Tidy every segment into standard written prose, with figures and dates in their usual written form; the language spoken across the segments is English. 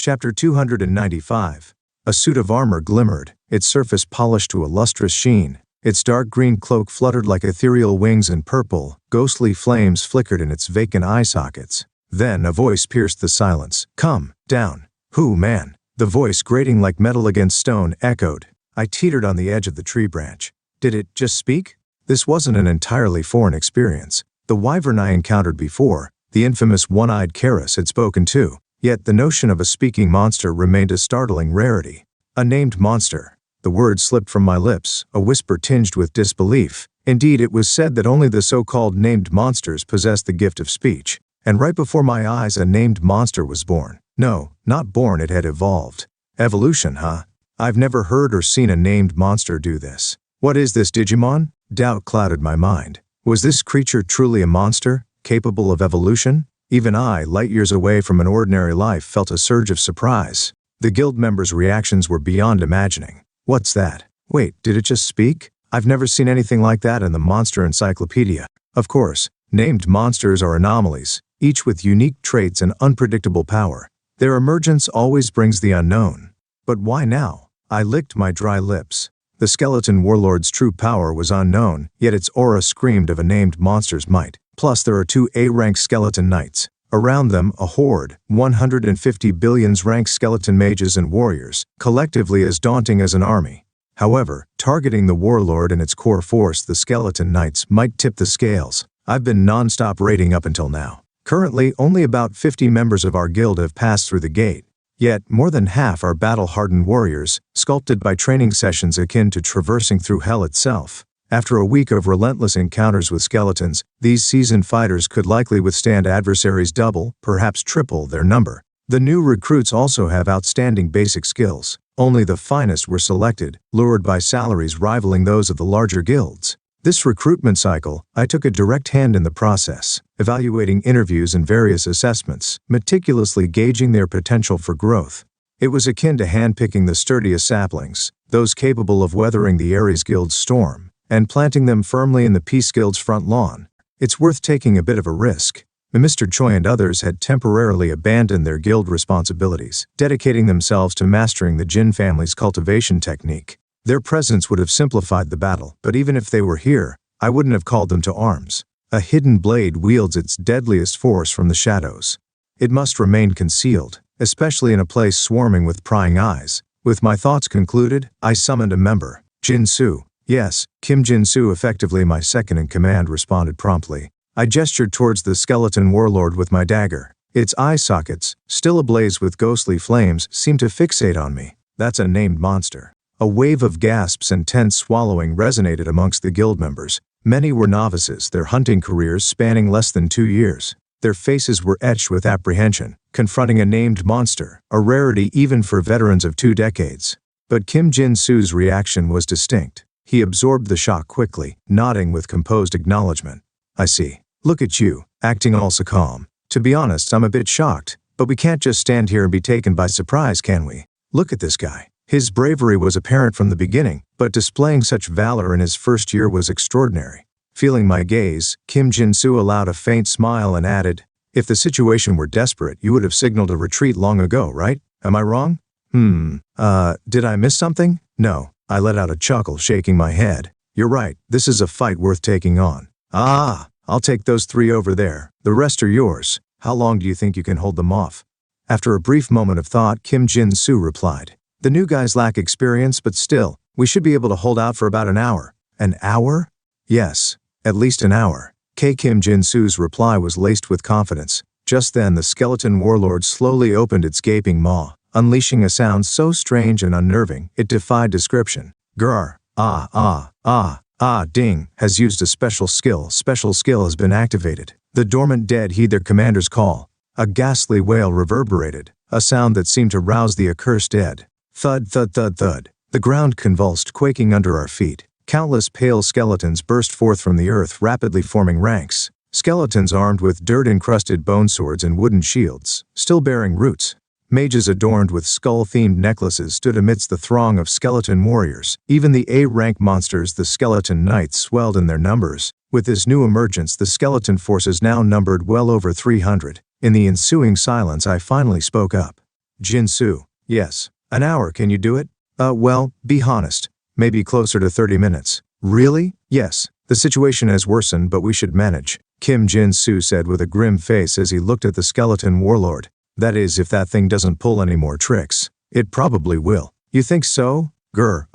Chapter 295. A suit of armor glimmered, its surface polished to a lustrous sheen. Its dark green cloak fluttered like ethereal wings, and purple, ghostly flames flickered in its vacant eye sockets. Then a voice pierced the silence. "Come, down." "Who, man?" The voice, grating like metal against stone, echoed. I teetered on the edge of the tree branch. Did it just speak? This wasn't an entirely foreign experience. The wyvern I encountered before, the infamous one-eyed Karis, had spoken too. Yet the notion of a speaking monster remained a startling rarity. A named monster. The word slipped from my lips, a whisper tinged with disbelief. Indeed, it was said that only the so-called named monsters possessed the gift of speech. And right before my eyes a named monster was born. No, not born, it had evolved. Evolution, huh? I've never heard or seen a named monster do this. What is this, Digimon? Doubt clouded my mind. Was this creature truly a monster, capable of evolution? Even I, light years away from an ordinary life, felt a surge of surprise. The guild members' reactions were beyond imagining. What's that? Wait, did it just speak? I've never seen anything like that in the monster encyclopedia. Of course, named monsters are anomalies, each with unique traits and unpredictable power. Their emergence always brings the unknown. But why now? I licked my dry lips. The skeleton warlord's true power was unknown, yet its aura screamed of a named monster's might. Plus there are 2 A-rank skeleton knights. Around them, a horde, 150 billions rank skeleton mages and warriors, collectively as daunting as an army. However, targeting the warlord and its core force, the skeleton knights, might tip the scales. I've been non-stop raiding up until now. Currently, only about 50 members of our guild have passed through the gate. Yet, more than half are battle-hardened warriors, sculpted by training sessions akin to traversing through hell itself. After a week of relentless encounters with skeletons, these seasoned fighters could likely withstand adversaries double, perhaps triple, their number. The new recruits also have outstanding basic skills. Only the finest were selected, lured by salaries rivaling those of the larger guilds. This recruitment cycle, I took a direct hand in the process, evaluating interviews and various assessments, meticulously gauging their potential for growth. It was akin to handpicking the sturdiest saplings, those capable of weathering the Ares Guild's storm, and planting them firmly in the Peace Guild's front lawn. It's worth taking a bit of a risk. Mr. Choi and others had temporarily abandoned their guild responsibilities, dedicating themselves to mastering the Jin family's cultivation technique. Their presence would have simplified the battle, but even if they were here, I wouldn't have called them to arms. A hidden blade wields its deadliest force from the shadows. It must remain concealed, especially in a place swarming with prying eyes. With my thoughts concluded, I summoned a member. Jin-Soo. Yes, Kim Jin-Soo, effectively my second-in-command, responded promptly. I gestured towards the skeleton warlord with my dagger. Its eye sockets, still ablaze with ghostly flames, seemed to fixate on me. That's a named monster. A wave of gasps and tense swallowing resonated amongst the guild members. Many were novices, their hunting careers spanning less than 2 years. Their faces were etched with apprehension, confronting a named monster, a rarity even for veterans of 2 decades. But Kim Jin-Soo's reaction was distinct. He absorbed the shock quickly, nodding with composed acknowledgement. I see. Look at you, acting all so calm. To be honest, I'm a bit shocked, but we can't just stand here and be taken by surprise, can we? Look at this guy. His bravery was apparent from the beginning, but displaying such valor in his first year was extraordinary. Feeling my gaze, Kim Jin-Soo allowed a faint smile and added, "If the situation were desperate, you would have signaled a retreat long ago, right? Am I wrong?" Did I miss something? No. I let out a chuckle, shaking my head. You're right, this is a fight worth taking on. I'll take those 3 over there. The rest are yours. How long do you think you can hold them off? After a brief moment of thought, Kim Jin-Soo replied. The new guys lack experience, but still, we should be able to hold out for about an hour. An hour? Yes, at least an hour. Kim Jin-Soo's reply was laced with confidence. Just then the skeleton warlord slowly opened its gaping maw, unleashing a sound so strange and unnerving, it defied description. Grr, ding, has used a special skill. Special skill has been activated. The dormant dead heed their commander's call. A ghastly wail reverberated, a sound that seemed to rouse the accursed dead. Thud, thud, thud, thud. The ground convulsed, quaking under our feet. Countless pale skeletons burst forth from the earth, rapidly forming ranks. Skeletons armed with dirt-encrusted bone swords and wooden shields, still bearing roots. Mages adorned with skull-themed necklaces stood amidst the throng of skeleton warriors. Even the A-rank monsters, the skeleton knights, swelled in their numbers. With this new emergence, the skeleton forces now numbered well over 300. In the ensuing silence, I finally spoke up. Jinsu. Yes. An hour, can you do it? Well, be honest. Maybe closer to 30 minutes. Really? Yes. The situation has worsened, but we should manage, Kim Jin-soo said with a grim face as he looked at the skeleton warlord. That is, if that thing doesn't pull any more tricks. It probably will. You think so? Grr.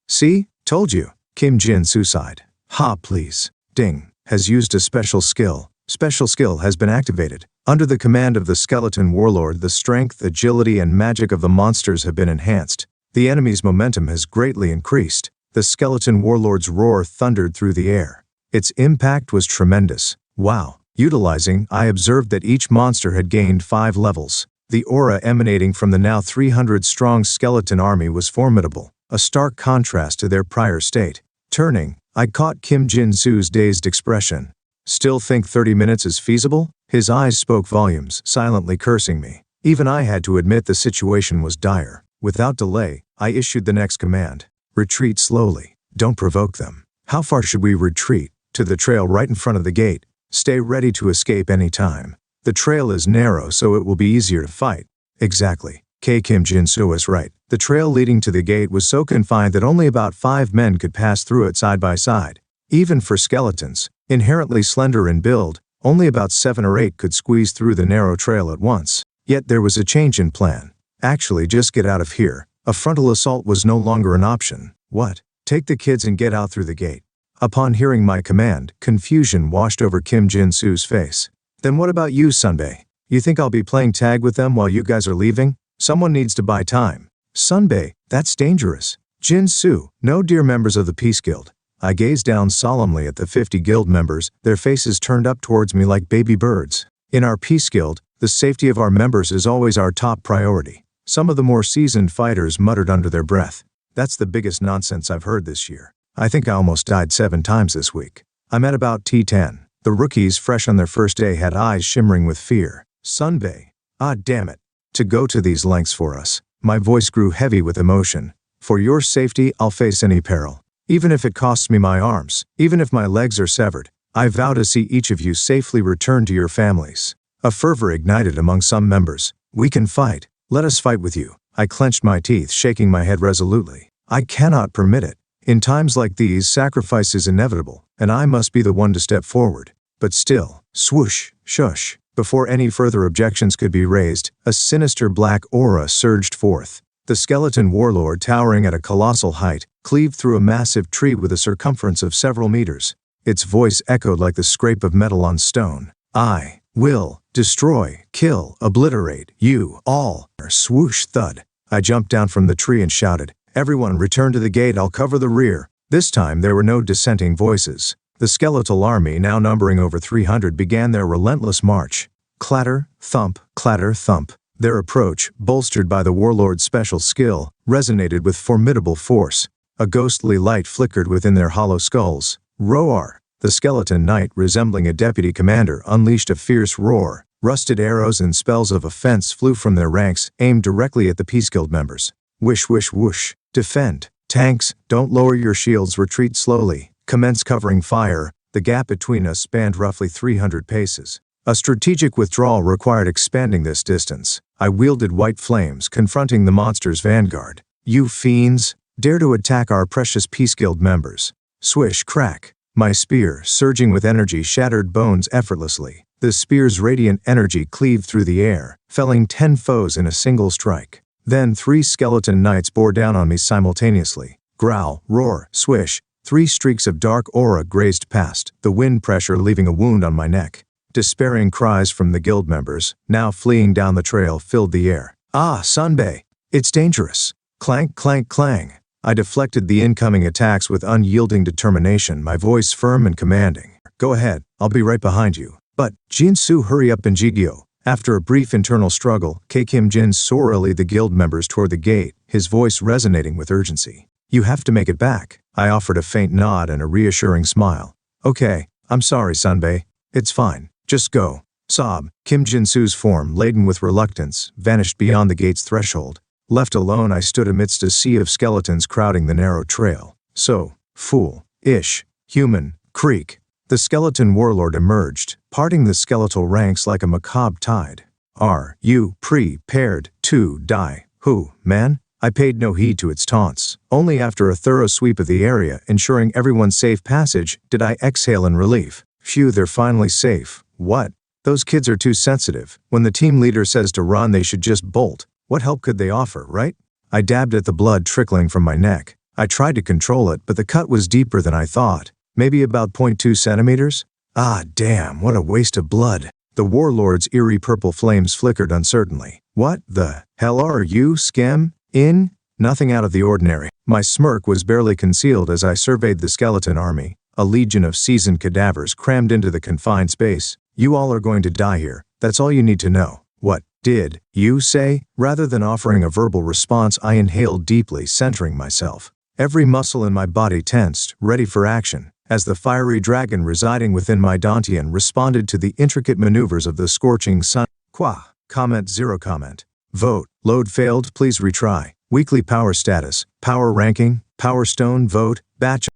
See? Told you. Kim Jin-soo sighed. Ha, please. Ding. Has used a special skill. Special skill has been activated. Under the command of the skeleton warlord, the strength, agility, and magic of the monsters have been enhanced. The enemy's momentum has greatly increased. The skeleton warlord's roar thundered through the air. Its impact was tremendous. Wow. Utilizing, I observed that each monster had gained 5 levels. The aura emanating from the now 300-strong skeleton army was formidable, a stark contrast to their prior state. Turning, I caught Kim Jin-soo's dazed expression. Still think 30 minutes is feasible? His eyes spoke volumes, silently cursing me. Even I had to admit the situation was dire. Without delay, I issued the next command. Retreat slowly. Don't provoke them. How far should we retreat? To the trail right in front of the gate. Stay ready to escape any time. The trail is narrow, so it will be easier to fight. Exactly. Kim Jin-soo was right. The trail leading to the gate was so confined that only about 5 men could pass through it side by side. Even for skeletons, inherently slender in build, only about 7 or 8 could squeeze through the narrow trail at once. Yet there was a change in plan. Actually, just get out of here. A frontal assault was no longer an option. What? Take the kids and get out through the gate. Upon hearing my command, confusion washed over Kim Jin-soo's face. Then what about you, Sunbae? You think I'll be playing tag with them while you guys are leaving? Someone needs to buy time. Sunbae, that's dangerous. Jin-soo, no, dear members of the Peace Guild. I gazed down solemnly at the 50 guild members, their faces turned up towards me like baby birds. In our Peace Guild, the safety of our members is always our top priority. Some of the more seasoned fighters muttered under their breath. That's the biggest nonsense I've heard this year. I think I almost died 7 times this week. I'm at about T10. The rookies fresh on their first day had eyes shimmering with fear. Sunbae. Ah, damn it. To go to these lengths for us. My voice grew heavy with emotion. For your safety, I'll face any peril. Even if it costs me my arms, even if my legs are severed, I vow to see each of you safely return to your families. A fervor ignited among some members. We can fight. Let us fight with you. I clenched my teeth, shaking my head resolutely. I cannot permit it. In times like these, sacrifice is inevitable, and I must be the one to step forward. But still, swoosh, shush. Before any further objections could be raised, a sinister black aura surged forth. The skeleton warlord, towering at a colossal height, cleaved through a massive tree with a circumference of several meters. Its voice echoed like the scrape of metal on stone. I will destroy, kill, obliterate you all. Swoosh, thud. I jumped down from the tree and shouted, "Everyone return to the gate, I'll cover the rear." This time there were no dissenting voices. The skeletal army, now numbering over 300, began their relentless march. Clatter, thump, clatter, thump. Their approach, bolstered by the warlord's special skill, resonated with formidable force. A ghostly light flickered within their hollow skulls. Roar! The skeleton knight, resembling a deputy commander, unleashed a fierce roar. Rusted arrows and spells of offense flew from their ranks, aimed directly at the Peace Guild members. Wish, wish, whoosh. Defend. Tanks, don't lower your shields, retreat slowly. Commence covering fire. The gap between us spanned roughly 300 paces. A strategic withdrawal required expanding this distance. I wielded white flames, confronting the monster's vanguard. You fiends! Dare to attack our precious Peace Guild members. Swish, crack. My spear, surging with energy, shattered bones effortlessly. The spear's radiant energy cleaved through the air, felling 10 foes in a single strike. Then 3 skeleton knights bore down on me simultaneously. Growl, roar, swish. 3 streaks of dark aura grazed past, the wind pressure leaving a wound on my neck. Despairing cries from the guild members, now fleeing down the trail, filled the air. Ah, Sunbae! It's dangerous! Clank, clank, clang. I deflected the incoming attacks with unyielding determination, my voice firm and commanding. Go ahead, I'll be right behind you. But, Jin-soo, hurry up, Benjigyo. After a brief internal struggle, Kim Jin-soo lead the guild members toward the gate, his voice resonating with urgency. You have to make it back. I offered a faint nod and a reassuring smile. Okay, I'm sorry, Sunbae. It's fine. Just go. Sob. Kim Jin-soo's form, laden with reluctance, vanished beyond the gate's threshold. Left alone, I stood amidst a sea of skeletons crowding the narrow trail. So, fool-ish, human, creek. The skeleton warlord emerged, parting the skeletal ranks like a macabre tide. Are you prepared to die? Who, man? I paid no heed to its taunts. Only after a thorough sweep of the area, ensuring everyone's safe passage, did I exhale in relief. Phew, they're finally safe. What? Those kids are too sensitive. When the team leader says to run, they should just bolt. What help could they offer, right? I dabbed at the blood trickling from my neck. I tried to control it, but the cut was deeper than I thought. Maybe about 0.2 centimeters? Ah, damn, what a waste of blood. The warlord's eerie purple flames flickered uncertainly. What the hell are you, Skem? In? Nothing out of the ordinary. My smirk was barely concealed as I surveyed the skeleton army, a legion of seasoned cadavers crammed into the confined space. You all are going to die here. That's all you need to know. What did you say? Rather than offering a verbal response, I inhaled deeply, centering myself. Every muscle in my body tensed, ready for action, as the fiery dragon residing within my dantian responded to the intricate maneuvers of the scorching sun. Qua. Comment 0 comment. Vote. Load failed, please retry. Weekly power status. Power ranking. Power stone. Vote. Batch.